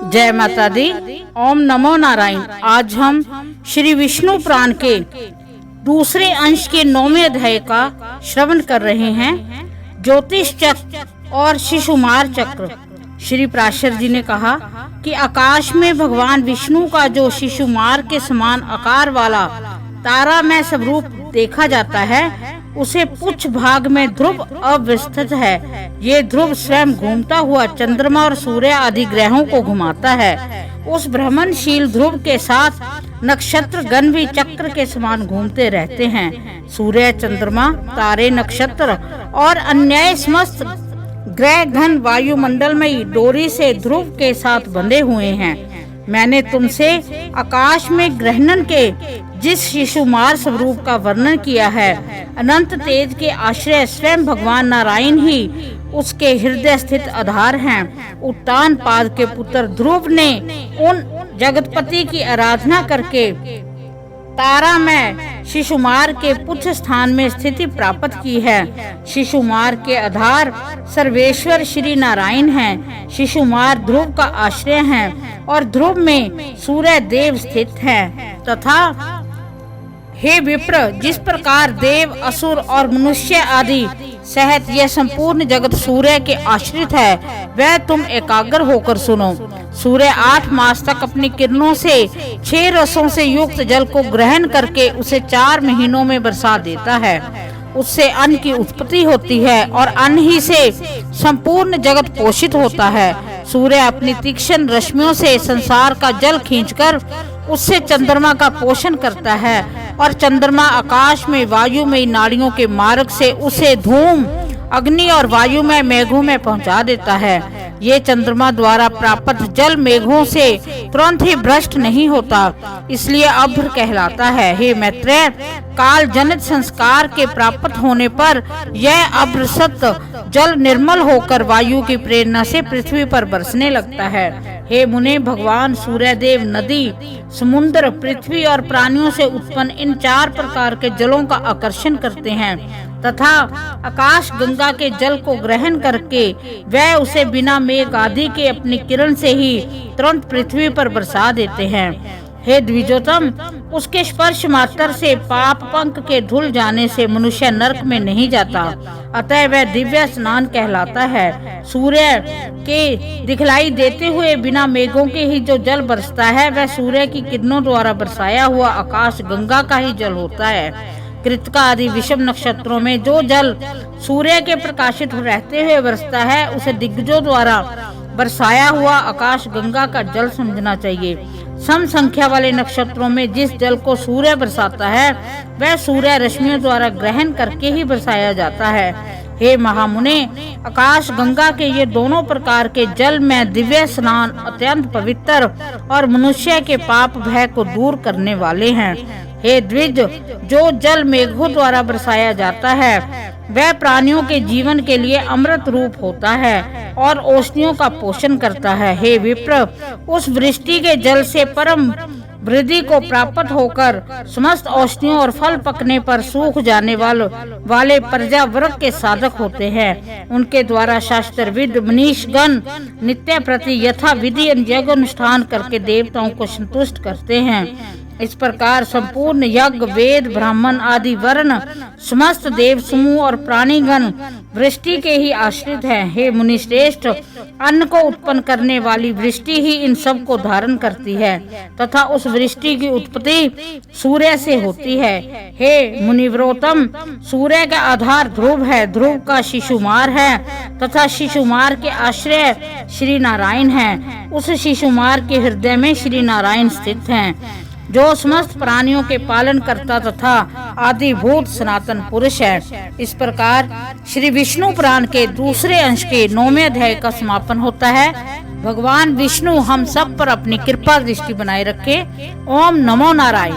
जय माता दी। ओम नमो नारायण। आज हम श्री विष्णु पुराण के दूसरे अंश के 9वें अध्याय का श्रवण कर रहे हैं। ज्योतिष चक्र और शिशुमार चक्र। श्री पराशर जी ने कहा कि आकाश में भगवान विष्णु का जो शिशुमार के समान आकार वाला तारामय स्वरूप देखा जाता है, उसे पुच्छ भाग में ध्रुव अवस्थित है। ये ध्रुव स्वयं घूमता हुआ चंद्रमा और सूर्य आदि ग्रहों को घुमाता है। उस भ्रमणशील ध्रुव के साथ नक्षत्र गण भी चक्र के समान घूमते रहते हैं। सूर्य, चंद्रमा, तारे, नक्षत्र और अन्य समस्त ग्रह घन वायुमंडल में डोरी से ध्रुव के साथ बंधे हुए हैं। मैंने तुमसे आकाश में ग्रहणन के जिस शिशुमार स्वरूप का वर्णन किया है, अनंत तेज के आश्रय स्वयं भगवान नारायण ही उसके हृदय स्थित आधार हैं। उत्तान पाद के पुत्र ध्रुव ने उन जगतपति की आराधना करके तारामय शिशुमार के पुच्छ स्थान में स्थिति प्राप्त की है। शिशुमार के आधार सर्वेश्वर श्री नारायण हैं। शिशुमार ध्रुव का आश्रय हैं और ध्रुव में सूर्य देव स्थित हैं। तथा हे विप्र, जिस प्रकार देव, असुर और मनुष्य आदि सहित यह संपूर्ण जगत सूर्य के आश्रित है, वह तुम एकाग्र होकर सुनो। सूर्य 8 मास तक अपनी किरणों से 6 रसों से युक्त जल को ग्रहण करके उसे 4 महीनों में बरसा देता है। उससे अन्न की उत्पत्ति होती है और अन्न ही से संपूर्ण जगत पोषित होता है। सूर्य अपनी तीक्ष्ण रश्मियों से संसार का जल खींचकर उससे चंद्रमा का पोषण करता है और चंद्रमा आकाश में वायुमय नाड़ियों के मार्ग से उसे धूम, अग्नि और वायुमय मेघों में पहुंचा देता है। ये चंद्रमा द्वारा प्राप्त जल मेघों से तुरंत ही भ्रष्ट नहीं होता, इसलिए अभ्र कहलाता है। हे मैत्रेय, काल जनित संस्कार के प्राप्त होने पर यह अभ्रसत जल निर्मल होकर वायु की प्रेरणा से पृथ्वी पर बरसने लगता है। हे मुने, भगवान सूर्यदेव नदी, समुद्र, पृथ्वी और प्राणियों से उत्पन्न इन 4 प्रकार के जलों का आकर्षण करते हैं तथा आकाश गंगा के जल को ग्रहण करके वह उसे बिना मेघ आदि के अपनी किरण से ही तुरंत पृथ्वी पर बरसा देते हैं। हे द्विजोतम, उसके स्पर्श मात्र से पाप पंख के धुल जाने से मनुष्य नरक में नहीं जाता, अतः वह दिव्य स्नान कहलाता है। सूर्य के दिखलाई देते हुए बिना मेघों के ही जो जल बरसता है, वह सूर्य की किरणों द्वारा बरसाया हुआ आकाश गंगा का ही जल होता है। कृतिका आदि विषम नक्षत्रों में जो जल सूर्य के प्रकाशित रहते हुए बरसता है, उसे दिग्गजों द्वारा बरसाया हुआ आकाश गंगा का जल समझना चाहिए। सम संख्या वाले नक्षत्रों में जिस जल को सूर्य बरसाता है, वह सूर्य रश्मियों द्वारा ग्रहण करके ही बरसाया जाता है। हे महामुने, आकाश गंगा के ये दोनों प्रकार के जल में दिव्य स्नान अत्यंत पवित्र और मनुष्य के पाप भय को दूर करने वाले हैं। हे द्विज, जो जल मेघों द्वारा बरसाया जाता है, वह प्राणियों के जीवन के लिए अमृत रूप होता है और औषधियों का पोषण करता है। हे विप्र, उस वृष्टि के जल से परम वृद्धि को प्राप्त होकर समस्त औषधियों और फल पकने पर सूख जाने वाले प्रजा वर्ग के साधक होते हैं। उनके द्वारा शास्त्रविद मनीषगण नित्य प्रति यथा विधि यज्ञ अनुष्ठान करके देवताओं को संतुष्ट करते हैं। इस प्रकार संपूर्ण यज्ञ, वेद, ब्राह्मण आदि वर्ण, समस्त देव समूह और प्राणीगण वृष्टि के ही आश्रित हैं। हे मुनिश्रेष्ठ, अन्न को उत्पन्न करने वाली वृष्टि ही इन सब को धारण करती है तथा उस वृष्टि की उत्पत्ति सूर्य से होती है। हे मुनिव्रोतम, सूर्य का आधार ध्रुव है, ध्रुव का शिशुमार है तथा शिशुमार के आश्रय श्री नारायण हैं। उस शिशुमार के हृदय में श्री नारायण स्थित हैं, जो समस्त प्राणियों के पालन करता तथा आदिभूत सनातन पुरुष है। इस प्रकार श्री विष्णु पुराण के दूसरे अंश के 9वें अध्याय का समापन होता है। भगवान विष्णु हम सब पर अपनी कृपा दृष्टि बनाए रखे। ओम नमो नारायण।